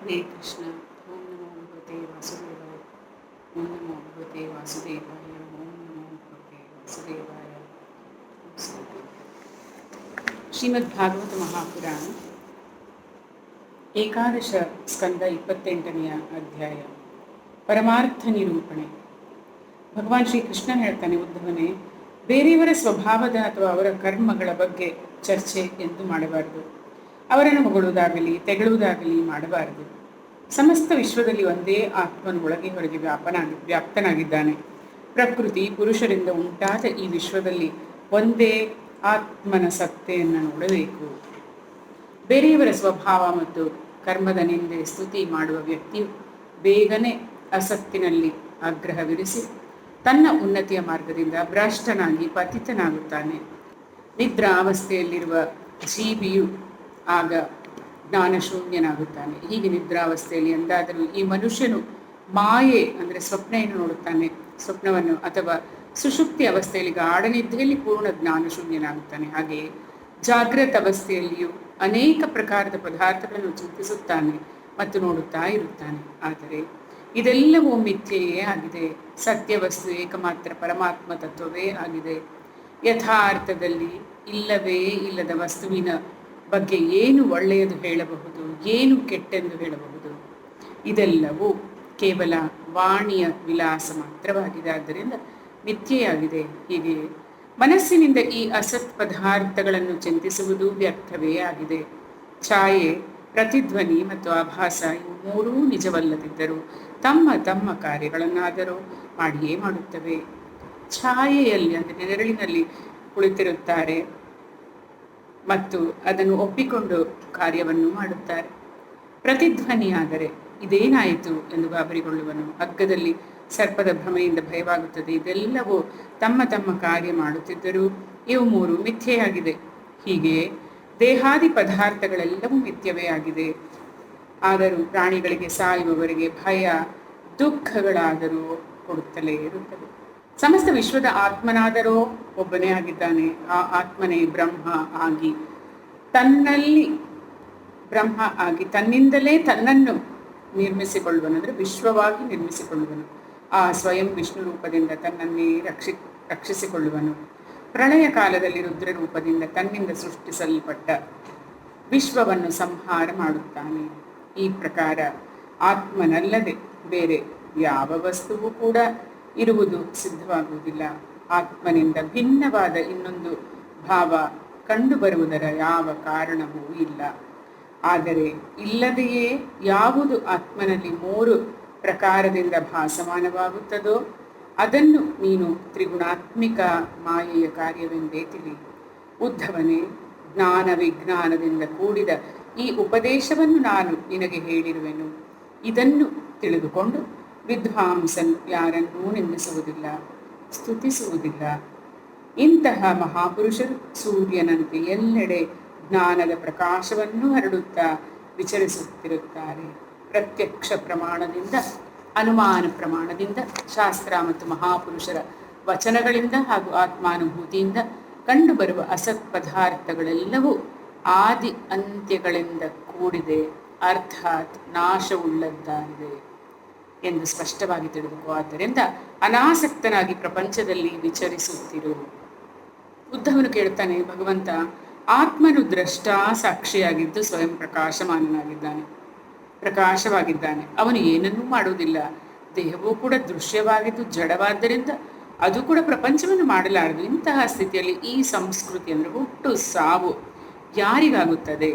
ಹರೇ ಕೃಷ್ಣ. ಓಂ ನಮೋ ಭಗವತೆ ವಾಸುದೇವಾಯ. ಓಂ ನಮೋ ಭಗವತೆ ವಾಸುದೇವಾಯ. ಓಂ ನಮೋ ಭಗವತೆ ವಾಸುದೇವಾಯ. ಶ್ರೀಮದ್ ಭಾಗವತ ಮಹಾಪುರಾಣ ಏಕಾದಶ ಸ್ಕಂದ 28ನೆಯ ಅಧ್ಯಾಯ ಪರಮಾರ್ಥ ನಿರೂಪಣೆ. ಭಗವಾನ್ ಶ್ರೀಕೃಷ್ಣ ಹೇಳ್ತಾನೆ, ಉದ್ಧವನೇ, ಬೇರೆಯವರ ಸ್ವಭಾವದ ಅಥವಾ ಅವರ ಕರ್ಮಗಳ ಬಗ್ಗೆ ಚರ್ಚೆ ಎಂದು ಮಾಡಬಾರದು. ಅವರನ್ನು ಹೊಗಳುವುದಾಗಲಿ ತೆಗಳುವುದಾಗಲಿ ಮಾಡಬಾರದು. ಸಮಸ್ತ ವಿಶ್ವದಲ್ಲಿ ಒಂದೇ ಆತ್ಮನು ಒಳಗೆ ಹೊರಗೆ ವ್ಯಾಪ್ತನಾಗಿದ್ದಾನೆ. ಪ್ರಕೃತಿ ಪುರುಷರಿಂದ ಉಂಟಾದ ಈ ವಿಶ್ವದಲ್ಲಿ ಒಂದೇ ಆತ್ಮನ ಸತ್ತೆಯನ್ನು ನೋಡಬೇಕು. ಬೇರೆಯವರ ಸ್ವಭಾವ ಮತ್ತು ಕರ್ಮದ ನಿಂದೆ ಸ್ತುತಿ ಮಾಡುವ ವ್ಯಕ್ತಿಯು ಬೇಗನೆ ಅಸತ್ತಿನಲ್ಲಿ ಆಗ್ರಹವಿರಿಸಿ ತನ್ನ ಉನ್ನತಿಯ ಮಾರ್ಗದಿಂದ ಭ್ರಷ್ಟನಾಗಿ ಪತಿತನಾಗುತ್ತಾನೆ. ನಿದ್ರಾವಸ್ಥೆಯಲ್ಲಿರುವ ಜೀವಿಯು ಆಗ ಜ್ಞಾನಶೂನ್ಯನಾಗುತ್ತಾನೆ. ಹೀಗೆ ನಿದ್ರಾವಸ್ಥೆಯಲ್ಲಿ ಎಂದಾದರೂ ಈ ಮನುಷ್ಯನು ಮಾಯೆ ಅಂದರೆ ಸ್ವಪ್ನೆಯನ್ನು ನೋಡುತ್ತಾನೆ, ಸ್ವಪ್ನವನ್ನು, ಅಥವಾ ಸುಷುಪ್ತಿ ಅವಸ್ಥೆಯಲ್ಲಿ ಗಾಢನಿದ್ದೆಯಲ್ಲಿ ಪೂರ್ಣ ಜ್ಞಾನಶೂನ್ಯನಾಗುತ್ತಾನೆ. ಹಾಗೆಯೇ ಜಾಗೃತ ಅವಸ್ಥೆಯಲ್ಲಿಯೂ ಅನೇಕ ಪ್ರಕಾರದ ಪದಾರ್ಥಗಳನ್ನು ಚಿಂತಿಸುತ್ತಾನೆ ಮತ್ತು ನೋಡುತ್ತಾ ಇರುತ್ತಾನೆ. ಆದರೆ ಇದೆಲ್ಲವೂ ಮಿಥ್ಯೆಯೇ ಆಗಿದೆ. ಸತ್ಯವಸ್ತು ಏಕಮಾತ್ರ ಪರಮಾತ್ಮ ತತ್ವವೇ ಆಗಿದೆ. ಯಥಾರ್ಥದಲ್ಲಿ ಇಲ್ಲವೇ ಇಲ್ಲದ ವಸ್ತುವಿನ ಬಗ್ಗೆ ಏನು ಒಳ್ಳೆಯದು ಹೇಳಬಹುದು, ಏನು ಕೆಟ್ಟೆಂದು ಹೇಳಬಹುದು? ಇದೆಲ್ಲವೂ ಕೇವಲ ವಾಣಿಯ ವಿಲಾಸ ಮಾತ್ರವಾಗಿದೆ. ಆದ್ದರಿಂದ ಮಿಥ್ಯೆಯಾಗಿದೆ. ಹೀಗೆ ಮನಸ್ಸಿನಿಂದ ಈ ಅಸತ್ ಪದಾರ್ಥಗಳನ್ನು ಚಿಂತಿಸುವುದು ವ್ಯರ್ಥವೇ ಆಗಿದೆ. ಛಾಯೆ, ಪ್ರತಿಧ್ವನಿ ಮತ್ತು ಆಭಾಸ ಇವು ಮೂರೂ ನಿಜವಲ್ಲದಿದ್ದರೂ ತಮ್ಮ ತಮ್ಮ ಕಾರ್ಯಗಳನ್ನಾದರೂ ಮಾಡಿಯೇ ಮಾಡುತ್ತವೆ. ಛಾಯೆಯಲ್ಲಿ ಅಂದರೆ ನೆರಳಿನಲ್ಲಿ ಕುಳಿತಿರುತ್ತಾರೆ ಮತ್ತು ಅದನ್ನು ಒಪ್ಪಿಕೊಂಡು ಕಾರ್ಯವನ್ನು ಮಾಡುತ್ತಾರೆ. ಪ್ರತಿಧ್ವನಿಯಾದರೆ ಇದೇನಾಯಿತು ಎಂದು ಗಾಬರಿಗೊಳ್ಳುವನು. ಹಗ್ಗದಲ್ಲಿ ಸರ್ಪದ ಭ್ರಮೆಯಿಂದ ಭಯವಾಗುತ್ತದೆ. ಇದೆಲ್ಲವೂ ತಮ್ಮ ತಮ್ಮ ಕಾರ್ಯ ಮಾಡುತ್ತಿದ್ದರೂ ಇವು ಮೂರು ಮಿಥ್ಯೆಯಾಗಿದೆ. ಹೀಗೆಯೇ ದೇಹಾದಿ ಪದಾರ್ಥಗಳೆಲ್ಲವೂ ಮಿಥ್ಯವೇ ಆಗಿದೆ. ಆದರೂ ಪ್ರಾಣಿಗಳಿಗೆ ಸಾಯುವವರೆಗೆ ಭಯ ದುಃಖಗಳಾದರೂ ಕೊಡುತ್ತಲೇ ಇರುತ್ತದೆ. ಸಮಸ್ತ ವಿಶ್ವದ ಆತ್ಮನಾದರೂ ಒಬ್ಬನೇ ಆಗಿದ್ದಾನೆ. ಆ ಆತ್ಮನೇ ಬ್ರಹ್ಮ ಆಗಿ ತನ್ನಲ್ಲಿ ಬ್ರಹ್ಮ ಆಗಿ ತನ್ನಿಂದಲೇ ತನ್ನನ್ನು ನಿರ್ಮಿಸಿಕೊಳ್ಳುವನು, ಅಂದರೆ ವಿಶ್ವವಾಗಿ ನಿರ್ಮಿಸಿಕೊಳ್ಳುವನು. ಆ ಸ್ವಯಂ ವಿಷ್ಣು ರೂಪದಿಂದ ತನ್ನನ್ನೇ ರಕ್ಷಿಸಿಕೊಳ್ಳುವನು. ಪ್ರಳಯ ಕಾಲದಲ್ಲಿ ರುದ್ರ ರೂಪದಿಂದ ತನ್ನಿಂದ ಸೃಷ್ಟಿಸಲ್ಪಟ್ಟ ವಿಶ್ವವನ್ನು ಸಂಹಾರ ಮಾಡುತ್ತಾನೆ. ಈ ಪ್ರಕಾರ ಆತ್ಮನಲ್ಲದೆ ಬೇರೆ ಯಾವ ವಸ್ತುವು ಕೂಡ ಇರುವುದು ಸಿದ್ಧವಾಗುವುದಿಲ್ಲ. ಆತ್ಮನಿಂದ ಭಿನ್ನವಾದ ಇನ್ನೊಂದು ಭಾವ ಕಂಡುಬರುವುದರ ಯಾವ ಕಾರಣವೂ ಇಲ್ಲ. ಆದರೆ ಇಲ್ಲದೆಯೇ ಯಾವುದು ಆತ್ಮನಲ್ಲಿ ಮೂರು ಪ್ರಕಾರದಿಂದ ಭಾಸಮಾನವಾಗುತ್ತದೋ ಅದನ್ನು ನೀನು ತ್ರಿಗುಣಾತ್ಮಿಕ ಮಾಯೆಯ ಕಾರ್ಯವೆಂದೇ ತಿಳಿ. ಉದ್ಧವನೇ, ಜ್ಞಾನ ವಿಜ್ಞಾನದಿಂದ ಕೂಡಿದ ಈ ಉಪದೇಶವನ್ನು ನಾನು ನಿನಗೆ ಹೇಳಿರುವೆನು. ಇದನ್ನು ತಿಳಿದುಕೊಂಡು ವಿದ್ವಾಂಸನು ಯಾರನ್ನೂ ನಿಂದಿಸುವುದಿಲ್ಲ, ಸ್ತುತಿಸುವುದಿಲ್ಲ. ಇಂತಹ ಮಹಾಪುರುಷರು ಸೂರ್ಯನಂತೆ ಎಲ್ಲೆಡೆ ಜ್ಞಾನದ ಪ್ರಕಾಶವನ್ನು ಹರಡುತ್ತಾ ವಿಚರಿಸುತ್ತಿರುತ್ತಾರೆ. ಪ್ರತ್ಯಕ್ಷ ಪ್ರಮಾಣದಿಂದ, ಅನುಮಾನ ಪ್ರಮಾಣದಿಂದ, ಶಾಸ್ತ್ರ ಮತ್ತು ಮಹಾಪುರುಷರ ವಚನಗಳಿಂದ ಹಾಗೂ ಆತ್ಮಾನುಭೂತಿಯಿಂದ ಕಂಡುಬರುವ ಅಸತ್ ಪದಾರ್ಥಗಳೆಲ್ಲವೂ ಆದಿ ಅಂತ್ಯಗಳಿಂದ ಕೂಡಿದೆ, ಅರ್ಥಾತ್ ನಾಶವುಳ್ಳದ್ದಾಗಿದೆ ಎಂದು ಸ್ಪಷ್ಟವಾಗಿ ತಿಳಿದುಕೋ. ಆದ್ದರಿಂದ ಅನಾಸಕ್ತನಾಗಿ ಪ್ರಪಂಚದಲ್ಲಿ ವಿಚರಿಸುತ್ತಿರು. ಉದ್ಧವನು ಕೇಳ್ತಾನೆ, ಭಗವಂತ, ಆತ್ಮನು ದ್ರಷ್ಟ ಸಾಕ್ಷಿಯಾಗಿದ್ದು ಸ್ವಯಂ ಪ್ರಕಾಶವಾಗಿದ್ದಾನೆ. ಅವನು ಏನನ್ನೂ ಮಾಡುವುದಿಲ್ಲ. ದೇಹವೂ ಕೂಡ ದೃಶ್ಯವಾಗಿದ್ದು ಜಡವಾದ್ದರಿಂದ ಅದು ಕೂಡ ಪ್ರಪಂಚವನ್ನು ಮಾಡಲಾರದು. ಇಂತಹ ಸ್ಥಿತಿಯಲ್ಲಿ ಈ ಸಂಸ್ಕೃತಿ ಅಂದರೆ ಹುಟ್ಟು ಸಾವು ಯಾರಿಗಾಗುತ್ತದೆ?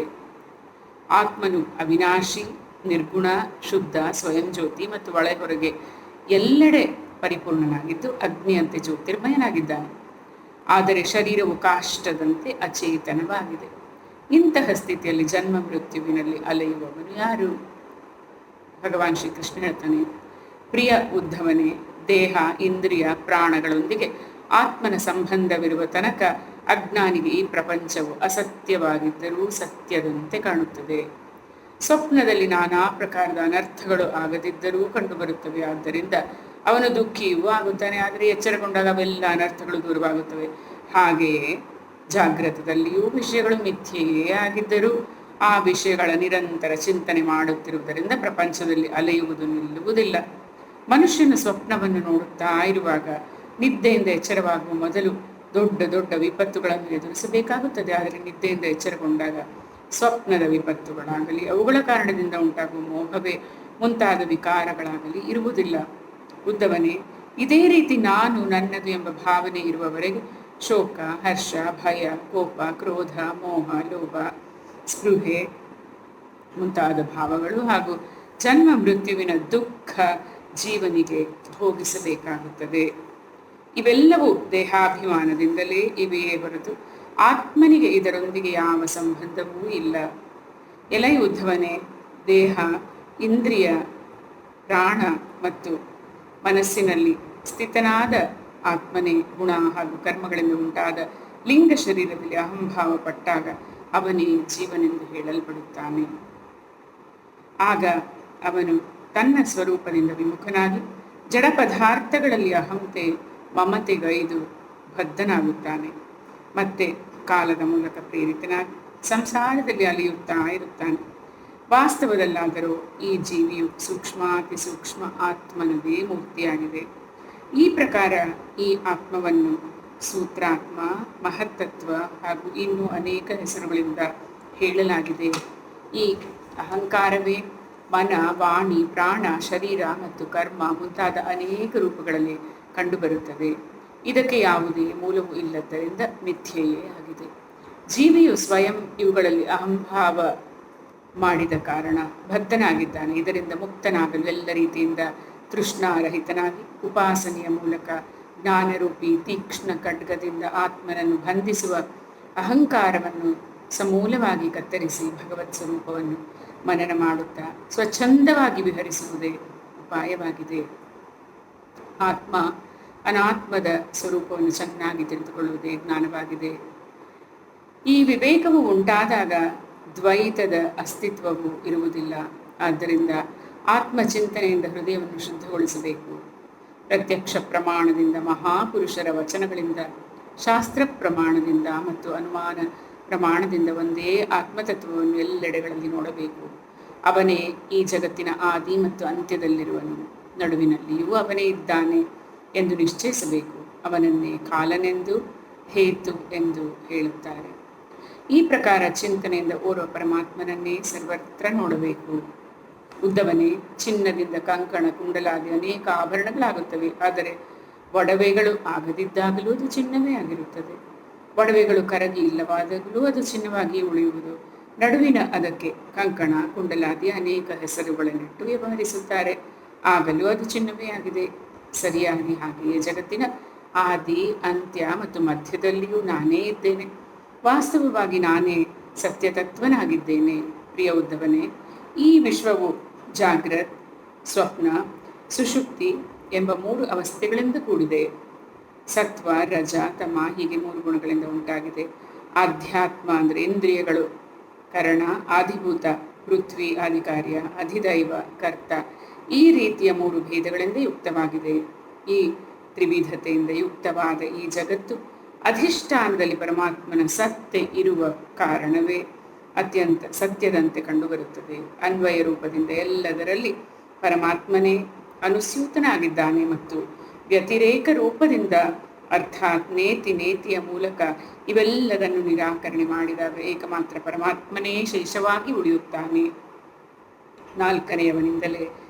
ಆತ್ಮನು ಅವಿನಾಶಿ, ನಿರ್ಗುಣ, ಶುದ್ಧ, ಸ್ವಯಂ ಜ್ಯೋತಿ ಮತ್ತು ಒಳ ಹೊರಗೆ ಎಲ್ಲೆಡೆ ಪರಿಪೂರ್ಣನಾಗಿದ್ದು ಅಗ್ನಿಯಂತೆ ಜ್ಯೋತಿರ್ಮಯನಾಗಿದ್ದಾನೆ. ಆದರೆ ಶರೀರವು ಕಾಷ್ಟದಂತೆ ಅಚೇತನವಾಗಿದೆ. ಇಂತಹ ಸ್ಥಿತಿಯಲ್ಲಿ ಜನ್ಮ ಮೃತ್ಯುವಿನಲ್ಲಿ ಅಲೆಯುವವನು ಯಾರು? ಭಗವಾನ್ ಶ್ರೀಕೃಷ್ಣ ಹೇಳ್ತಾನೆ, ಪ್ರಿಯ ಉದ್ಧವನೇ, ದೇಹ, ಇಂದ್ರಿಯ, ಪ್ರಾಣಗಳೊಂದಿಗೆ ಆತ್ಮನ ಸಂಬಂಧವಿರುವ ತನಕ ಅಜ್ಞಾನಿಗೆ ಈ ಪ್ರಪಂಚವು ಅಸತ್ಯವಾಗಿದ್ದರೂ ಸತ್ಯದಂತೆ ಕಾಣುತ್ತದೆ. ಸ್ವಪ್ನದಲ್ಲಿ ನಾನಾ ಪ್ರಕಾರದ ಅನರ್ಥಗಳು ಆಗದಿದ್ದರೂ ಕಂಡುಬರುತ್ತವೆ. ಆದ್ದರಿಂದ ಅವನು ದುಃಖಿಯೂ ಆಗುತ್ತಾನೆ. ಆದರೆ ಎಚ್ಚರಗೊಂಡಾಗ ಅವೆಲ್ಲ ಅನರ್ಥಗಳು ದೂರವಾಗುತ್ತವೆ. ಹಾಗೆಯೇ ಜಾಗೃತದಲ್ಲಿಯೂ ವಿಷಯಗಳು ಮಿಥ್ಯೆಯೇ ಆಗಿದ್ದರೂ ಆ ವಿಷಯಗಳ ನಿರಂತರ ಚಿಂತನೆ ಮಾಡುತ್ತಿರುವುದರಿಂದ ಪ್ರಪಂಚದಲ್ಲಿ ಅಲೆಯುವುದು ನಿಲ್ಲುವುದಿಲ್ಲ. ಮನುಷ್ಯನ ಸ್ವಪ್ನವನ್ನು ನೋಡುತ್ತಾ ಇರುವಾಗ ನಿದ್ದೆಯಿಂದ ಎಚ್ಚರವಾಗುವ ಮೊದಲು ದೊಡ್ಡ ದೊಡ್ಡ ವಿಪತ್ತುಗಳನ್ನು ಎದುರಿಸಬೇಕಾಗುತ್ತದೆ. ಆದರೆ ನಿದ್ದೆಯಿಂದ ಎಚ್ಚರಗೊಂಡಾಗ ಸ್ವಪ್ನದ ವಿಪತ್ತುಗಳಾಗಲಿ, ಅವುಗಳ ಕಾರಣದಿಂದ ಉಂಟಾಗುವ ಮೋಹವೇ ಮುಂತಾದ ವಿಕಾರಗಳಾಗಲಿ ಇರುವುದಿಲ್ಲ. ಉದ್ದವನೇ, ಇದೇ ರೀತಿ ನಾನು ನನ್ನದು ಎಂಬ ಭಾವನೆ ಇರುವವರೆಗೆ ಶೋಕ, ಹರ್ಷ, ಭಯ, ಕೋಪ, ಕ್ರೋಧ, ಮೋಹ, ಲೋಭ, ಸ್ಪೃಹೆ ಮುಂತಾದ ಭಾವಗಳು ಹಾಗೂ ಜನ್ಮ ಮೃತ್ಯುವಿನ ದುಃಖ ಜೀವನಿಗೆ ಭೋಗಿಸಬೇಕಾಗುತ್ತದೆ. ಇವೆಲ್ಲವೂ ದೇಹಾಭಿಮಾನದಿಂದಲೇ ಇವೆಯೇ ಹೊರತು ಆತ್ಮನಿಗೆ ಇದರೊಂದಿಗೆ ಯಾವ ಸಂಬಂಧವೂ ಇಲ್ಲ. ಎಲೈ ಉದ್ಧವನೇ, ದೇಹ, ಇಂದ್ರಿಯ, ಪ್ರಾಣ ಮತ್ತು ಮನಸ್ಸಿನಲ್ಲಿ ಸ್ಥಿತನಾದ ಆತ್ಮನೇ ಗುಣ ಹಾಗೂ ಕರ್ಮಗಳಿಂದ ಉಂಟಾದ ಲಿಂಗ ಶರೀರದಲ್ಲಿ ಅಹಂಭಾವ ಪಟ್ಟಾಗ ಅವನೇ ಜೀವನೆಂದು ಹೇಳಲ್ಪಡುತ್ತಾನೆ. ಆಗ ಅವನು ತನ್ನ ಸ್ವರೂಪದಿಂದ ವಿಮುಖನಾಗಿ ಜಡ ಪದಾರ್ಥಗಳಲ್ಲಿ ಅಹಂತೆ ಮಮತೆಗೈದು ಬದ್ಧನಾಗುತ್ತಾನೆ. ಮತ್ತೆ ಕಾಲದ ಮೂಲಕ ಪ್ರೇರಿತನಾಗಿ ಸಂಸಾರದಲ್ಲಿ ಅಲಿಯುತ್ತಾ ಇರುತ್ತಾನೆ. ವಾಸ್ತವದಲ್ಲಾದರೂ ಈ ಜೀವಿಯು ಸೂಕ್ಷ್ಮಾತಿ ಸೂಕ್ಷ್ಮ ಆತ್ಮನದೇ ಮೂರ್ತಿಯಾಗಿದೆ. ಈ ಪ್ರಕಾರ ಈ ಆತ್ಮವನ್ನು ಸೂತ್ರಾತ್ಮ, ಮಹತ್ತತ್ವ ಹಾಗೂ ಇನ್ನೂ ಅನೇಕ ಹೆಸರುಗಳಿಂದ ಹೇಳಲಾಗಿದೆ. ಈ ಅಹಂಕಾರವೇ ಮನ, ವಾಣಿ, ಪ್ರಾಣ, ಶರೀರ ಮತ್ತು ಕರ್ಮ ಮುಂತಾದ ಅನೇಕ ರೂಪಗಳಲ್ಲಿ ಕಂಡುಬರುತ್ತದೆ. ಇದಕ್ಕೆ ಯಾವುದೇ ಮೂಲವೂ ಇಲ್ಲದ್ದರಿಂದ ಮಿಥ್ಯೆಯೇ ಆಗಿದೆ. ಜೀವಿಯು ಸ್ವಯಂ ಇವುಗಳಲ್ಲಿ ಅಹಂಭಾವ ಮಾಡಿದ ಕಾರಣ ಬದ್ಧನಾಗಿದ್ದಾನೆ. ಇದರಿಂದ ಮುಕ್ತನಾಗಲು ಎಲ್ಲ ರೀತಿಯಿಂದ ತೃಷ್ಣಾರಹಿತನಾಗಿ ಉಪಾಸನೆಯ ಮೂಲಕ ಜ್ಞಾನರೂಪಿ ತೀಕ್ಷ್ಣ ಖಡ್ಗದಿಂದ ಆತ್ಮನನ್ನು ಬಂಧಿಸುವ ಅಹಂಕಾರವನ್ನು ಸಮೂಲವಾಗಿ ಕತ್ತರಿಸಿ ಭಗವತ್ ಸ್ವರೂಪವನ್ನು ಮನನ ಮಾಡುತ್ತಾ ಸ್ವಚ್ಛಂದವಾಗಿ ವಿಹರಿಸುವುದೇ ಉಪಾಯವಾಗಿದೆ. ಆತ್ಮ ಅನಾತ್ಮದ ಸ್ವರೂಪವನ್ನು ಚೆನ್ನಾಗಿ ತಿಳಿದುಕೊಳ್ಳುವುದೇ ಜ್ಞಾನವಾಗಿದೆ. ಈ ವಿವೇಕವು ಉಂಟಾದಾಗ ದ್ವೈತದ ಅಸ್ತಿತ್ವವು ಇರುವುದಿಲ್ಲ. ಆದ್ದರಿಂದ ಆತ್ಮಚಿಂತನೆಯಿಂದ ಹೃದಯವನ್ನು ಶುದ್ಧಗೊಳಿಸಬೇಕು. ಪ್ರತ್ಯಕ್ಷ ಪ್ರಮಾಣದಿಂದ, ಮಹಾಪುರುಷರ ವಚನಗಳಿಂದ, ಶಾಸ್ತ್ರ ಪ್ರಮಾಣದಿಂದ ಮತ್ತು ಅನುಮಾನ ಪ್ರಮಾಣದಿಂದ ಒಂದೇ ಆತ್ಮತತ್ವವನ್ನು ಎಲ್ಲೆಡೆಗಳಲ್ಲಿ ನೋಡಬೇಕು. ಅವನೇ ಈ ಜಗತ್ತಿನ ಆದಿ ಮತ್ತು ಅಂತ್ಯದಲ್ಲಿರುವನು, ನಡುವಿನಲ್ಲಿಯೂ ಅವನೇ ಇದ್ದಾನೆ ಎಂದು ನಿಶ್ಚಯಿಸಬೇಕು. ಅವನನ್ನೇ ಕಾಲನೆಂದು, ಹೇತು ಎಂದು ಹೇಳುತ್ತಾರೆ. ಈ ಪ್ರಕಾರ ಚಿಂತನೆಯಿಂದ ಓರ್ವ ಪರಮಾತ್ಮನನ್ನೇ ಸರ್ವತ್ರ ನೋಡಬೇಕು. ಉದ್ದವನೇ, ಚಿನ್ನದಿಂದ ಕಂಕಣ, ಕುಂಡಲಾದಿ ಅನೇಕ ಆಭರಣಗಳಾಗುತ್ತವೆ. ಆದರೆ ಒಡವೆಗಳು ಆಗದಿದ್ದಾಗಲೂ ಅದು ಚಿನ್ನವೇ ಆಗಿರುತ್ತದೆ. ಒಡವೆಗಳು ಕರಗಿ ಇಲ್ಲವಾದಾಗಲೂ ಅದು ಚಿನ್ನವಾಗಿ ಉಳಿಯುವುದು. ನಡುವಿನ ಅದಕ್ಕೆ ಕಂಕಣ, ಕುಂಡಲಾದಿ ಅನೇಕ ಹೆಸರುಗಳನ್ನಿಟ್ಟು ವ್ಯವಹರಿಸುತ್ತಾರೆ. ಆಗಲೂ ಅದು ಚಿನ್ನವೇ ಆಗಿದೆ. ಸರಿಯಾಗಿ ಹಾಗೆಯೇ ಜಗತ್ತಿನ ಆದಿ, ಅಂತ್ಯ ಮತ್ತು ಮಧ್ಯದಲ್ಲಿಯೂ ನಾನೇ ಇದ್ದೇನೆ. ವಾಸ್ತವವಾಗಿ ನಾನೇ ಸತ್ಯತತ್ವನಾಗಿದ್ದೇನೆ. ಪ್ರಿಯ ಉದ್ದವನೇ, ಈ ವಿಶ್ವವು ಜಾಗ್ರತ್, ಸ್ವಪ್ನ, ಸುಷುಪ್ತಿ ಎಂಬ 3 ಅವಸ್ಥೆಗಳಿಂದ ಕೂಡಿದೆ. ಸತ್ವ, ರಜ, ತಮ ಹೀಗೆ 3 ಗುಣಗಳಿಂದ ಉಂಟಾಗಿದೆ. ಆಧ್ಯಾತ್ಮ ಅಂದರೆ ಇಂದ್ರಿಯಗಳು, ಕರಣ, ಆದಿಭೂತ, ಪೃಥ್ವಿ, ಆದಿಕಾರ್ಯ, ಅಧಿದೈವ, ಕರ್ತ, ಈ ರೀತಿಯ 3 ಭೇದಗಳಿಂದ ಯುಕ್ತವಾಗಿದೆ. ಈ ತ್ರಿವಿಧತೆಯಿಂದ ಯುಕ್ತವಾದ ಈ ಜಗತ್ತು ಅಧಿಷ್ಠಾನದಲ್ಲಿ ಪರಮಾತ್ಮನ ಸತ್ಯ ಇರುವ ಕಾರಣವೇ ಅತ್ಯಂತ ಸತ್ಯದಂತೆ ಕಂಡುಬರುತ್ತದೆ. ಅನ್ವಯ ರೂಪದಿಂದ ಎಲ್ಲದರಲ್ಲಿ ಪರಮಾತ್ಮನೇ ಅನುಸ್ಯೂತನಾಗಿದ್ದಾನೆ ಮತ್ತು ವ್ಯತಿರೇಕ ರೂಪದಿಂದ ಅರ್ಥಾತ್ ನೇತಿಯ ಮೂಲಕ ಇವೆಲ್ಲದನ್ನು ನಿರಾಕರಣೆ ಮಾಡಿದಾಗ ಏಕಮಾತ್ರ ಪರಮಾತ್ಮನೇ ಶೇಷವಾಗಿ ಉಳಿಯುತ್ತಾನೆ. 4ನೆಯವನಿಂದಲೇ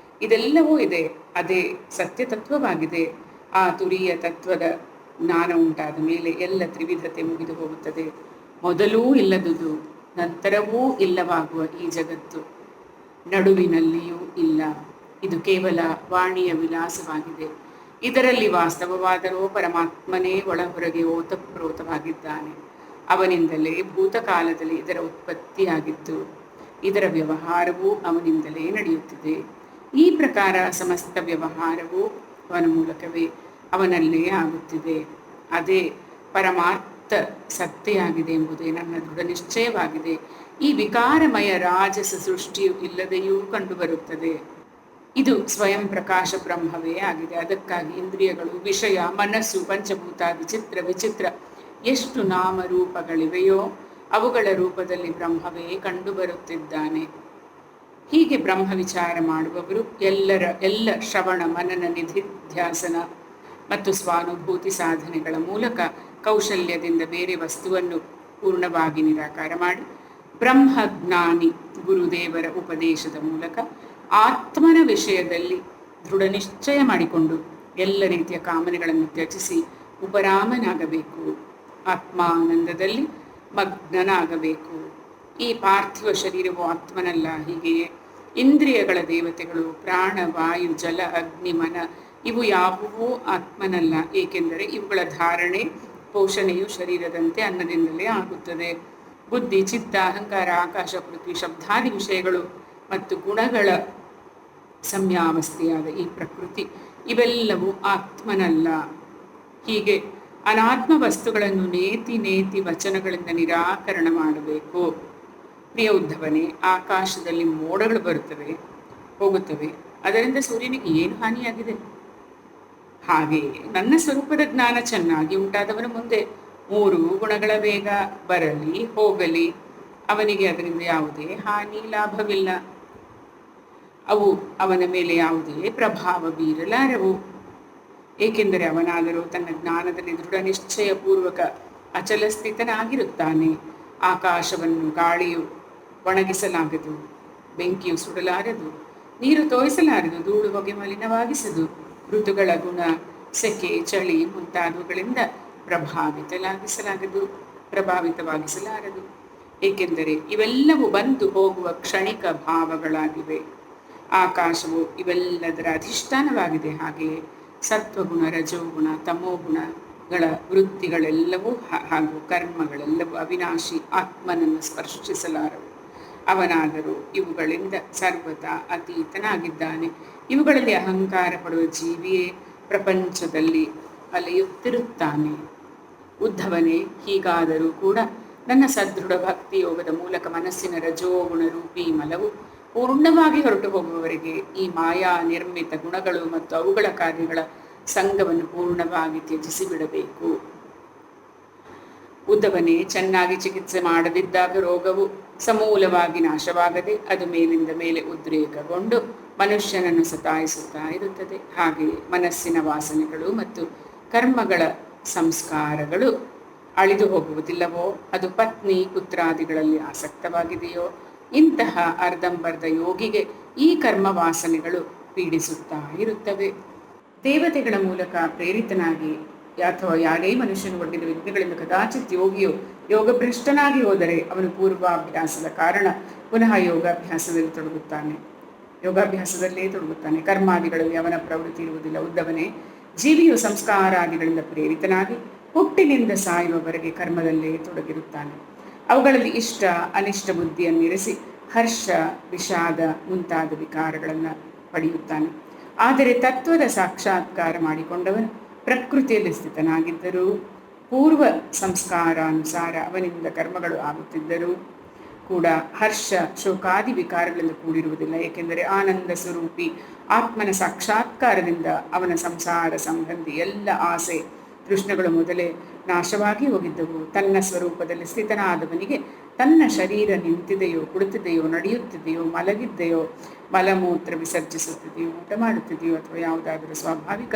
ಇದೆಲ್ಲವೂ ಇದೆ. ಅದೇ ಸತ್ಯತತ್ವವಾಗಿದೆ. ಆ ತುರಿಯ ತತ್ವದ ಜ್ಞಾನ ಉಂಟಾದ ಮೇಲೆ ಎಲ್ಲ ತ್ರಿವಿಧತೆ ಮುಗಿದು ಹೋಗುತ್ತದೆ. ಮೊದಲೂ ಇಲ್ಲದುದು, ನಂತರವೂ ಇಲ್ಲವಾಗುವ ಈ ಜಗತ್ತು ನಡುವಿನಲ್ಲಿಯೂ ಇಲ್ಲ. ಇದು ಕೇವಲ ವಾಣಿಯ ವಿಲಾಸವಾಗಿದೆ. ಇದರಲ್ಲಿ ವಾಸ್ತವವಾದರೂ ಪರಮಾತ್ಮನೇ ಒಳ ಹೊರಗೆ ಓತಪ್ರೋತವಾಗಿದ್ದಾನೆ. ಅವನಿಂದಲೇ ಭೂತಕಾಲದಲ್ಲಿ ಇದರ ಉತ್ಪತ್ತಿಯಾಗಿದ್ದು ಇದರ ವ್ಯವಹಾರವೂ ಅವನಿಂದಲೇ ನಡೆಯುತ್ತಿದೆ. ಈ ಪ್ರಕಾರ ಸಮಸ್ತ ವ್ಯವಹಾರವೂ ಅವನ ಮೂಲಕವೇ ಅವನಲ್ಲೇ ಆಗುತ್ತಿದೆ. ಅದೇ ಪರಮಾರ್ಥ ಸತ್ತೆಯಾಗಿದೆ ಎಂಬುದೇ ನನ್ನ ದೃಢ ನಿಶ್ಚಯವಾಗಿದೆ. ಈ ವಿಕಾರಮಯ ರಾಜಸ ಸೃಷ್ಟಿಯು ಇಲ್ಲದೆಯೂ ಕಂಡುಬರುತ್ತದೆ. ಇದು ಸ್ವಯಂ ಪ್ರಕಾಶ ಬ್ರಹ್ಮವೇ ಆಗಿದೆ. ಅದಕ್ಕಾಗಿ ಇಂದ್ರಿಯಗಳು, ವಿಷಯ, ಮನಸ್ಸು, ಪಂಚಭೂತಾದಿ ಚಿತ್ರ ವಿಚಿತ್ರ ಎಷ್ಟು ನಾಮರೂಪಗಳಿವೆಯೋ ಅವುಗಳ ರೂಪದಲ್ಲಿ ಬ್ರಹ್ಮವೇ ಕಂಡುಬರುತ್ತಿದ್ದಾನೆ. ಹೀಗೆ ಬ್ರಹ್ಮ ವಿಚಾರ ಮಾಡುವವರು ಎಲ್ಲ ಶ್ರವಣ ಮನನ ನಿಧಿಧ್ಯಾಸನ ಮತ್ತು ಸ್ವಾನುಭೂತಿ ಸಾಧನೆಗಳ ಮೂಲಕ ಕೌಶಲ್ಯದಿಂದ ಬೇರೆ ವಸ್ತುವನ್ನು ಪೂರ್ಣವಾಗಿ ನಿರಾಕಾರ ಮಾಡಿ ಬ್ರಹ್ಮಜ್ಞಾನಿ ಗುರುದೇವರ ಉಪದೇಶದ ಮೂಲಕ ಆತ್ಮನ ವಿಷಯದಲ್ಲಿ ದೃಢ ನಿಶ್ಚಯ ಮಾಡಿಕೊಂಡು ಎಲ್ಲ ರೀತಿಯ ಕಾಮನೆಗಳನ್ನು ತ್ಯಜಿಸಿ ಉಪರಾಮನಾಗಬೇಕು, ಆತ್ಮಾನಂದದಲ್ಲಿ ಮಗ್ನನಾಗಬೇಕು. ಈ ಪಾರ್ಥಿವ ಶರೀರವು ಆತ್ಮನಲ್ಲ. ಹೀಗೆಯೇ ಇಂದ್ರಿಯಗಳ ದೇವತೆಗಳು ಪ್ರಾಣ, ವಾಯು, ಜಲ, ಅಗ್ನಿ, ಮನ ಇವು ಯಾವುವೂ ಆತ್ಮನಲ್ಲ. ಏಕೆಂದರೆ ಇವುಗಳ ಧಾರಣೆ ಪೋಷಣೆಯು ಶರೀರದಂತೆ ಅನ್ನದಿಂದಲೇ ಆಗುತ್ತದೆ. ಬುದ್ಧಿ, ಚಿತ್ತ, ಅಹಂಕಾರ, ಆಕಾಶ, ಪೃಥ್ವಿ, ಶಬ್ದಾದಿ ವಿಷಯಗಳು ಮತ್ತು ಗುಣಗಳ ಸಂಯಾವಸ್ಥೆಯಾದ ಈ ಪ್ರಕೃತಿ ಇವೆಲ್ಲವೂ ಆತ್ಮನಲ್ಲ. ಹೀಗೆ ಅನಾತ್ಮ ವಸ್ತುಗಳನ್ನು ನೇತಿ ವಚನಗಳಿಂದ ನಿರಾಕರಣ ಮಾಡಬೇಕು. ಪ್ರಿಯ ಉದ್ಧವನೇ, ಆಕಾಶದಲ್ಲಿ ಮೋಡಗಳು ಬರುತ್ತವೆ ಹೋಗುತ್ತವೆ, ಅದರಿಂದ ಸೂರ್ಯನಿಗೆ ಏನು ಹಾನಿಯಾಗಿದೆ? ಹಾಗೆಯೇ ನನ್ನ ಸ್ವರೂಪದ ಜ್ಞಾನ ಚೆನ್ನಾಗಿ ಉಂಟಾದವನ ಮುಂದೆ 3 ಗುಣಗಳ ವೇಗ ಬರಲಿ ಹೋಗಲಿ, ಅವನಿಗೆ ಅದರಿಂದ ಯಾವುದೇ ಹಾನಿ ಲಾಭವಿಲ್ಲ. ಅವು ಅವನ ಮೇಲೆ ಯಾವುದೇ ಪ್ರಭಾವ ಬೀರಲಾರವು. ಏಕೆಂದರೆ ಅವನಾದರೂ ತನ್ನ ಜ್ಞಾನದಲ್ಲಿ ದೃಢ ನಿಶ್ಚಯಪೂರ್ವಕ ಅಚಲ ಸ್ಥಿತನಾಗಿರುತ್ತಾನೆ. ಆಕಾಶವನ್ನು ಗಾಳಿಯು ಒಣಗಿಸಲಾಗದು, ಬೆಂಕಿಯು ಸುಡಲಾರದು, ನೀರು ತೋಯಿಸಲಾರದು, ಧೂಳು ಹೊಗೆ ಮಲಿನವಾಗಿಸದು, ಋತುಗಳ ಗುಣ ಸೆಕೆ ಚಳಿ ಮುಂತಾದವುಗಳಿಂದ ಪ್ರಭಾವಿತವಾಗಿಸಲಾರದು. ಏಕೆಂದರೆ ಇವೆಲ್ಲವೂ ಬಂದು ಹೋಗುವ ಕ್ಷಣಿಕ ಭಾವಗಳಾಗಿವೆ. ಆಕಾಶವು ಇವೆಲ್ಲದರ ಅಧಿಷ್ಠಾನವಾಗಿದೆ. ಹಾಗೆಯೇ ಸತ್ವಗುಣ, ರಜೋಗುಣ, ತಮೋಗುಣಗಳ ವೃತ್ತಿಗಳೆಲ್ಲವೂ ಹಾಗೂ ಕರ್ಮಗಳೆಲ್ಲವೂ ಅವಿನಾಶಿ ಆತ್ಮನನ್ನು ಸ್ಪರ್ಶಿಸಲಾರವು. ಅವನಾದರೂ ಇವುಗಳಿಂದ ಸರ್ವತಾ ಅತೀತನಾಗಿದ್ದಾನೆ. ಇವುಗಳಲ್ಲಿ ಅಹಂಕಾರ ಪಡುವ ಜೀವಿಯೇ ಪ್ರಪಂಚದಲ್ಲಿ ಅಲೆಯುತ್ತಿರುತ್ತಾನೆ. ಉದ್ಧವನೇ, ಹೀಗಾದರೂ ಕೂಡ ನನ್ನ ಸದೃಢ ಭಕ್ತಿ ಯೋಗದ ಮೂಲಕ ಮನಸ್ಸಿನ ರಜೋಗುಣ ರೂಪಿ ಮಲವು ಪೂರ್ಣವಾಗಿ ಹೊರಟು ಹೋಗುವವರೆಗೆ ಈ ಮಾಯಾ ನಿರ್ಮಿತ ಗುಣಗಳು ಮತ್ತು ಅವುಗಳ ಕಾರ್ಯಗಳ ಸಂಘವನ್ನು ಪೂರ್ಣವಾಗಿ ತ್ಯಜಿಸಿ ಬಿಡಬೇಕು. ಉದ್ಧವನೇ, ಚೆನ್ನಾಗಿ ಚಿಕಿತ್ಸೆ ಮಾಡದಿದ್ದಾಗ ರೋಗವು ಸಮೂಲವಾಗಿ ನಾಶವಾಗದೆ ಅದು ಮೇಲಿಂದ ಮೇಲೆ ಉದ್ರೇಕಗೊಂಡು ಮನುಷ್ಯನನ್ನು ಸತಾಯಿಸುತ್ತಾ ಇರುತ್ತದೆ. ಹಾಗೆಯೇ ಮನಸ್ಸಿನ ವಾಸನೆಗಳು ಮತ್ತು ಕರ್ಮಗಳ ಸಂಸ್ಕಾರಗಳು ಅಳಿದು ಹೋಗುವುದಿಲ್ಲವೋ, ಅದು ಪತ್ನಿ ಪುತ್ರಾದಿಗಳಲ್ಲಿ ಆಸಕ್ತವಾಗಿದೆಯೋ, ಇಂತಹ ಅರ್ಧಂಬರ್ಧ ಯೋಗಿಗೆ ಈ ಕರ್ಮ ವಾಸನೆಗಳು ಪೀಡಿಸುತ್ತಾ ಇರುತ್ತವೆ. ದೇವತೆಗಳ ಮೂಲಕ ಪ್ರೇರಿತನಾಗಿ ಅಥವಾ ಯಾರೇ ಮನುಷ್ಯನು ಒಡ್ಡಿದ ವಿಘ್ನಗಳಿಂದ ಕದಾಚಿತ್ ಯೋಗಿಯು ಯೋಗಭ್ರಷ್ಟನಾಗಿ ಹೋದರೆ ಅವನು ಪೂರ್ವಾಭ್ಯಾಸದ ಕಾರಣ ಪುನಃ ಯೋಗಾಭ್ಯಾಸದಲ್ಲೇ ತೊಡಗುತ್ತಾನೆ. ಕರ್ಮಾದಿಗಳಲ್ಲಿ ಅವನ ಪ್ರವೃತ್ತಿ ಇರುವುದಿಲ್ಲ. ಉದ್ಧವನೇ, ಜೀವಿಯು ಸಂಸ್ಕಾರಾದಿಗಳಿಂದ ಪ್ರೇರಿತನಾಗಿ ಹುಟ್ಟಿನಿಂದ ಸಾಯುವವರೆಗೆ ಕರ್ಮದಲ್ಲೇ ತೊಡಗಿರುತ್ತಾನೆ. ಅವುಗಳಲ್ಲಿ ಇಷ್ಟ ಅನಿಷ್ಟ ಬುದ್ಧಿಯನ್ನಿರಿಸಿ ಹರ್ಷ ವಿಷಾದ ಮುಂತಾದ ವಿಕಾರಗಳನ್ನು ಪಡೆಯುತ್ತಾನೆ. ಆದರೆ ತತ್ವದ ಸಾಕ್ಷಾತ್ಕಾರ ಮಾಡಿಕೊಂಡವನು ಪ್ರಕೃತಿಯಲ್ಲಿ ಸ್ಥಿತನಾಗಿದ್ದರೂ ಪೂರ್ವ ಸಂಸ್ಕಾರಾನುಸಾರ ಅವನಿಂದ ಕರ್ಮಗಳು ಆಗುತ್ತಿದ್ದರೂ ಕೂಡ ಹರ್ಷ ಶೋಕಾದಿ ವಿಕಾರಗಳಿಂದ ಕೂಡಿರುವುದಿಲ್ಲ. ಏಕೆಂದರೆ ಆನಂದ ಸ್ವರೂಪಿ ಆತ್ಮನ ಸಾಕ್ಷಾತ್ಕಾರದಿಂದ ಅವನ ಸಂಸಾರ ಸಂಬಂಧಿ ಎಲ್ಲ ಆಸೆ ತೃಷ್ಣಗಳು ಮೊದಲೇ ನಾಶವಾಗಿ ಹೋಗಿದ್ದವು. ತನ್ನ ಸ್ವರೂಪದಲ್ಲಿ ಸ್ಥಿತನಾದವನಿಗೆ ತನ್ನ ಶರೀರ ನಿಂತಿದೆಯೋ, ಕುಳಿತಿದೆಯೋ, ನಡೆಯುತ್ತಿದೆಯೋ, ಮಲಗಿದ್ದೆಯೋ, ಮಲಮೂತ್ರ ವಿಸರ್ಜಿಸುತ್ತಿದೆಯೋ, ಊಟ ಮಾಡುತ್ತಿದೆಯೋ ಅಥವಾ ಯಾವುದಾದರೂ ಸ್ವಾಭಾವಿಕ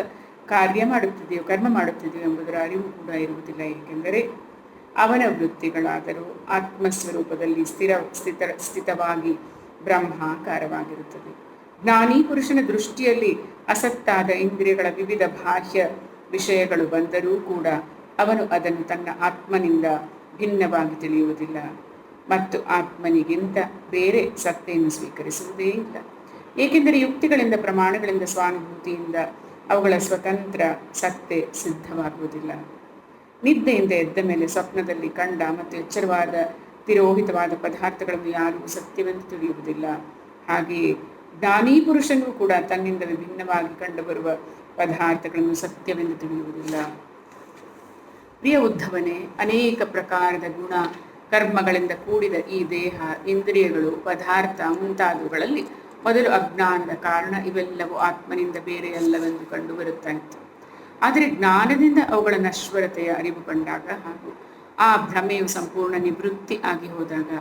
ಕಾರ್ಯ ಮಾಡುತ್ತಿದೆಯೋ, ಕರ್ಮ ಮಾಡುತ್ತಿದೆಯೋ ಎಂಬುದರ ಅರಿವು ಕೂಡ ಇರುವುದಿಲ್ಲ. ಏಕೆಂದರೆ ಅವನ ವೃತ್ತಿಗಳಾದರೂ ಆತ್ಮಸ್ವರೂಪದಲ್ಲಿ ಸ್ಥಿತವಾಗಿ ಬ್ರಹ್ಮಾಕಾರವಾಗಿರುತ್ತದೆ. ಜ್ಞಾನಿ ಪುರುಷನ ದೃಷ್ಟಿಯಲ್ಲಿ ಅಸತ್ತಾದ ಇಂದ್ರಿಯಗಳ ವಿವಿಧ ಬಾಹ್ಯ ವಿಷಯಗಳು ಬಂದರೂ ಕೂಡ ಅವನು ಅದನ್ನು ತನ್ನ ಆತ್ಮನಿಂದ ಭಿನ್ನವಾಗಿ ತಿಳಿಯುವುದಿಲ್ಲ ಮತ್ತು ಆತ್ಮನಿಗಿಂತ ಬೇರೆ ಸತ್ತೆಯನ್ನು ಸ್ವೀಕರಿಸುವುದೇ ಇಲ್ಲ. ಏಕೆಂದರೆ ಯುಕ್ತಿಗಳಿಂದ, ಪ್ರಮಾಣಗಳಿಂದ, ಸ್ವಾನುಭೂತಿಯಿಂದ ಅವುಗಳ ಸ್ವತಂತ್ರ ಸತ್ತೆ ಸಿದ್ಧವಾಗುವುದಿಲ್ಲ. ನಿದ್ದೆಯಿಂದ ಎದ್ದ ಮೇಲೆ ಸ್ವಪ್ನದಲ್ಲಿ ಕಂಡ ಮತ್ತು ಎಚ್ಚರವಾದ ತಿರೋಹಿತವಾದ ಪದಾರ್ಥಗಳನ್ನು ಯಾರಿಗೂ ಸತ್ಯವೆಂದು ತಿಳಿಯುವುದಿಲ್ಲ. ಹಾಗೆಯೇ ಜ್ಞಾನಿ ಪುರುಷನೂ ಕೂಡ ತನ್ನಿಂದ ವಿಭಿನ್ನವಾಗಿ ಕಂಡುಬರುವ ಪದಾರ್ಥಗಳನ್ನು ಸತ್ಯವೆಂದು ತಿಳಿಯುವುದಿಲ್ಲ. ಪ್ರಿಯ ಉದ್ಧವನೇ, ಅನೇಕ ಪ್ರಕಾರದ ಗುಣ ಕರ್ಮಗಳಿಂದ ಕೂಡಿದ ಈ ದೇಹ, ಇಂದ್ರಿಯಗಳು, ಪದಾರ್ಥ ಮುಂತಾದವುಗಳಲ್ಲಿ ಮೊದಲು ಅಜ್ಞಾನದ ಕಾರಣ ಇವೆಲ್ಲವೂ ಆತ್ಮನಿಂದ ಬೇರೆಯಲ್ಲವೆಂದು ಕಂಡು ಬರುತ್ತಾ ಇತ್ತು. ಆದರೆ ಜ್ಞಾನದಿಂದ ಅವುಗಳ ನಶ್ವರತೆಯ ಅರಿವು ಕಂಡಾಗ ಹಾಗೂ ಆ ಭ್ರಮೆಯು ಸಂಪೂರ್ಣ ನಿವೃತ್ತಿ ಆಗಿ ಹೋದಾಗ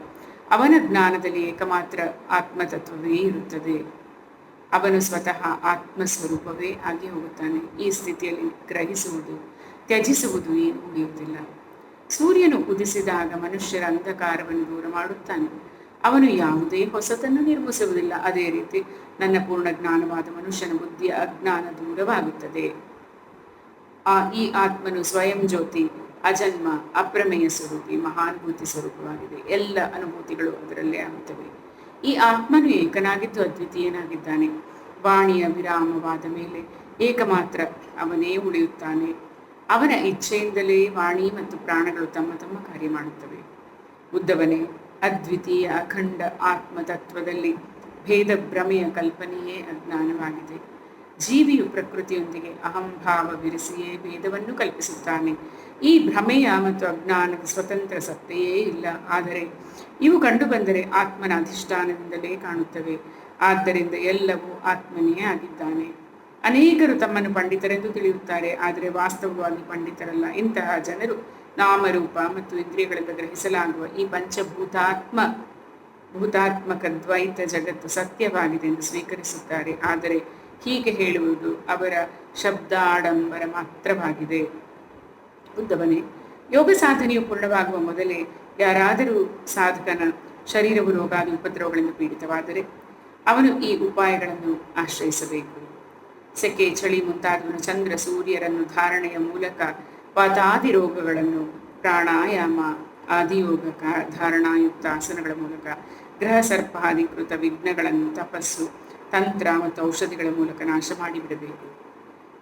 ಅವನ ಜ್ಞಾನದಲ್ಲಿ ಏಕಮಾತ್ರ ಆತ್ಮತತ್ವವೇ ಇರುತ್ತದೆ. ಅವನು ಸ್ವತಃ ಆತ್ಮಸ್ವರೂಪವೇ ಆಗಿ ಹೋಗುತ್ತಾನೆ. ಈ ಸ್ಥಿತಿಯಲ್ಲಿ ಗ್ರಹಿಸುವುದು, ತ್ಯಜಿಸುವುದು ಏನು ಉಳಿಯುವುದಿಲ್ಲ. ಸೂರ್ಯನು ಉದಿಸಿದಾಗ ಮನುಷ್ಯರ ಅಂಧಕಾರವನ್ನು ದೂರ ಮಾಡುತ್ತಾನೆ. ಅವನು ಯಾವುದೇ ಹೊಸತನ್ನು ನಿರ್ಮಿಸುವುದಿಲ್ಲ. ಅದೇ ರೀತಿ ನನ್ನ ಪೂರ್ಣ ಜ್ಞಾನವಾದ ಮನುಷ್ಯನ ಬುದ್ಧಿಯ ಅಜ್ಞಾನ ದೂರವಾಗುತ್ತದೆ. ಈ ಆತ್ಮನು ಸ್ವಯಂ ಜ್ಯೋತಿ, ಅಜನ್ಮ, ಅಪ್ರಮೇಯ ಸ್ವರೂಪಿ, ಮಹಾನುಭೂತಿ ಸ್ವರೂಪವಾಗಿದೆ. ಎಲ್ಲ ಅನುಭೂತಿಗಳು ಅದರಲ್ಲೇ ಆಗುತ್ತವೆ. ಈ ಆತ್ಮನು ಏಕನಾಗಿದ್ದು ಅದ್ವಿತೀಯನಾಗಿದ್ದಾನೆ. ವಾಣಿಯ ವಿರಾಮವಾದ ಮೇಲೆ ಏಕಮಾತ್ರ ಅವನೇ ಉಳಿಯುತ್ತಾನೆ. ಅವನ ಇಚ್ಛೆಯಿಂದಲೇ ವಾಣಿ ಮತ್ತು ಪ್ರಾಣಗಳು ತಮ್ಮ ತಮ್ಮ ಕಾರ್ಯ ಮಾಡುತ್ತವೆ. ಉದ್ದವನೇ, ಅದ್ವಿತೀಯ ಅಖಂಡ ಆತ್ಮತತ್ವದಲ್ಲಿ ಭೇದ ಭ್ರಮೆಯ ಕಲ್ಪನೆಯೇ ಅಜ್ಞಾನವಾಗಿದೆ. ಜೀವಿಯು ಪ್ರಕೃತಿಯೊಂದಿಗೆ ಅಹಂಭಾವವಿರಿಸಿಯೇ ಭೇದವನ್ನು ಕಲ್ಪಿಸುತ್ತಾನೆ. ಈ ಭ್ರಮೆಯ ಮತ್ತು ಅಜ್ಞಾನದ ಸ್ವತಂತ್ರ ಸತ್ತೆಯೇ ಇಲ್ಲ. ಆದರೆ ಇವು ಕಂಡುಬಂದರೆ ಆತ್ಮನ ಅಧಿಷ್ಠಾನದಿಂದಲೇ ಕಾಣುತ್ತವೆ. ಆದ್ದರಿಂದ ಎಲ್ಲವೂ ಆತ್ಮನೇ ಆಗಿದ್ದಾನೆ. ಅನೇಕರು ತಮ್ಮನ್ನು ಪಂಡಿತರೆಂದು ತಿಳಿಯುತ್ತಾರೆ, ಆದರೆ ವಾಸ್ತವವಾಗಿ ಪಂಡಿತರಲ್ಲ. ಇಂತಹ ಜನರು ನಾಮರೂಪ ಮತ್ತು ಇಂದ್ರಿಯಗಳಿಂದ ಗ್ರಹಿಸಲಾಗುವ ಈ ಭೂತಾತ್ಮಕ ದ್ವೈತ ಜಗತ್ತು ಸತ್ಯವಾಗಿದೆ ಎಂದು ಸ್ವೀಕರಿಸುತ್ತಾರೆ. ಆದರೆ ಹೀಗೆ ಹೇಳುವುದು ಅವರ ಶಬ್ದಾಡಂಬರ ಮಾತ್ರವಾಗಿದೆ. ಉದ್ದವನೇ, ಯೋಗ ಸಾಧನೆಯು ಪೂರ್ಣವಾಗುವ ಮೊದಲೇ ಯಾರಾದರೂ ಸಾಧಕನ ಶರೀರವು ರೋಗಾದಿ ಉಪದ್ರವಗಳಿಂದ ಪೀಡಿತವಾದರೆ ಅವನು ಈ ಉಪಾಯಗಳನ್ನು ಆಶ್ರಯಿಸಬೇಕು. ಸೆಕೆ, ಚಳಿ ಮುಂತಾದವನ್ನು, ಚಂದ್ರ ಸೂರ್ಯರನ್ನು ಧಾರಣೆಯ ಮೂಲಕ, ವಾತಾದಿ ರೋಗಗಳನ್ನು ಪ್ರಾಣಾಯಾಮ ಆದಿಯೋಗ ಧಾರಣಾಯುಕ್ತ ಆಸನಗಳ ಮೂಲಕ, ಗ್ರಹ ಸರ್ಪಾಧಿಕೃತ ವಿಘ್ನಗಳನ್ನು ತಪಸ್ಸು, ತಂತ್ರ ಮತ್ತು ಔಷಧಿಗಳ ಮೂಲಕ ನಾಶ ಮಾಡಿಬಿಡಬೇಕು.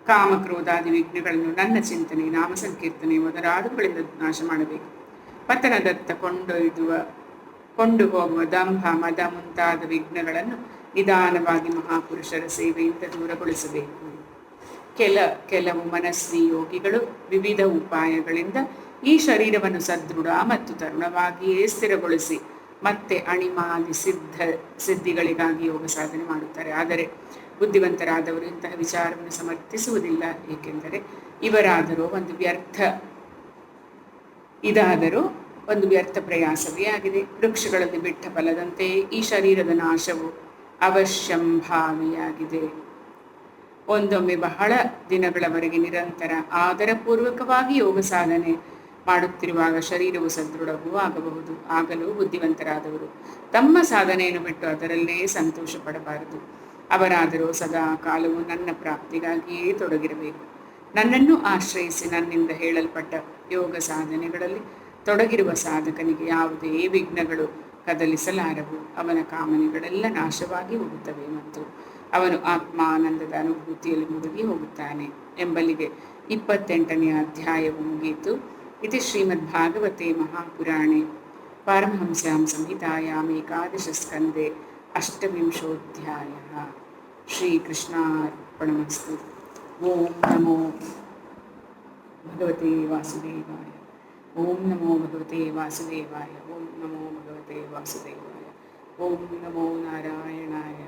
ಕಾಮಕ್ರೋಧಾದಿ ವಿಘ್ನಗಳನ್ನು ನನ್ನ ಚಿಂತನೆ, ನಾಮ ಸಂಕೀರ್ತನೆ ಮೊದಲಾದವುಗಳಿಂದ ನಾಶ ಮಾಡಬೇಕು. ಪತನದತ್ತ ಕೊಂಡು ಹೋಗುವ ದಂಭ, ಮದ ಮುಂತಾದ ವಿಘ್ನಗಳನ್ನು ನಿಧಾನವಾಗಿ ಮಹಾಪುರುಷರ ಸೇವೆಯಿಂದ ದೂರಗೊಳಿಸಬೇಕು. ಕೆಲವು ಮನಸ್ವಿ ಯೋಗಿಗಳು ವಿವಿಧ ಉಪಾಯಗಳಿಂದ ಈ ಶರೀರವನ್ನು ಸದೃಢ ಮತ್ತು ತರುಣವಾಗಿಯೇ ಸ್ಥಿರಗೊಳಿಸಿ ಮತ್ತೆ ಅಣಿಮಾದಿ ಸಿದ್ಧಿಗಳಿಗಾಗಿ ಯೋಗ ಸಾಧನೆ ಮಾಡುತ್ತಾರೆ. ಆದರೆ ಬುದ್ಧಿವಂತರಾದವರು ಇಂತಹ ವಿಚಾರವನ್ನು ಸಮರ್ಥಿಸುವುದಿಲ್ಲ. ಏಕೆಂದರೆ ಇದಾದರೂ ಒಂದು ವ್ಯರ್ಥ ಪ್ರಯಾಸವೇ ಆಗಿದೆ. ವೃಕ್ಷಗಳಲ್ಲಿ ಬಿಟ್ಟ ಫಲದಂತೆಯೇ ಈ ಶರೀರದ ನಾಶವು ಅವಶ್ಯಂಭಾವಿಯಾಗಿದೆ. ಒಂದೊಮ್ಮೆ ಬಹಳ ದಿನಗಳವರೆಗೆ ನಿರಂತರ ಆದರಪೂರ್ವಕವಾಗಿ ಯೋಗ ಸಾಧನೆ ಮಾಡುತ್ತಿರುವಾಗ ಶರೀರವು ಸದೃಢವೂ ಆಗಬಹುದು. ಆಗಲೂ ಬುದ್ಧಿವಂತರಾದವರು ತಮ್ಮ ಸಾಧನೆಯನ್ನು ಬಿಟ್ಟು ಅದರಲ್ಲೇ ಸಂತೋಷ ಪಡಬಾರದು. ಅವರಾದರೂ ಸದಾ ಕಾಲವು ನನ್ನ ಪ್ರಾಪ್ತಿಗಾಗಿಯೇ ತೊಡಗಿರಬೇಕು. ನನ್ನನ್ನು ಆಶ್ರಯಿಸಿ ನನ್ನಿಂದ ಹೇಳಲ್ಪಟ್ಟ ಯೋಗ ಸಾಧನೆಗಳಲ್ಲಿ ತೊಡಗಿರುವ ಸಾಧಕನಿಗೆ ಯಾವುದೇ ವಿಘ್ನಗಳು ಕದಲಿಸಲಾರವು. ಅವನ ಕಾಮನೆಗಳೆಲ್ಲ ನಾಶವಾಗಿ ಹೋಗುತ್ತವೆ ಮತ್ತು ಅವನು ಆತ್ಮಾನಂದದ ಅನುಭೂತಿಯಲ್ಲಿ ಮುಳುಗಿ ಹೋಗುತ್ತಾನೆ. ಎಂಬಲ್ಲಿಗೆ 28ನೇ ಅಧ್ಯಾಯವು ಮುಗಿಯಿತು. ಇತಿ ಶ್ರೀಮದ್ಭಾಗವತೆ ಮಹಾಪುರಾಣೆ ಪಾರಮಹಂಸ್ಯಾಂ ಸಂಹಿತಾಯಾಂ ಏಕಾದಶ ಸ್ಕಂದೆ ಅಷ್ಟವಿಂಶೋಧ್ಯಾಯಃ. ಶ್ರೀಕೃಷ್ಣಾರ್ಪಣಮಸ್ತು. ಓಂ ನಮೋ ಭಗವತೆ ವಾಸುದೇವಾಯ. ಓಂ ನಮೋ ಭಗವತೆ ವಾಸುದೇವಾಯ. ಓಂ ನಮೋ ಭಗವತೆ ವಾಸುದೇವಾಯ. ಓಂ ನಮೋ ನಾರಾಯಣಾಯ.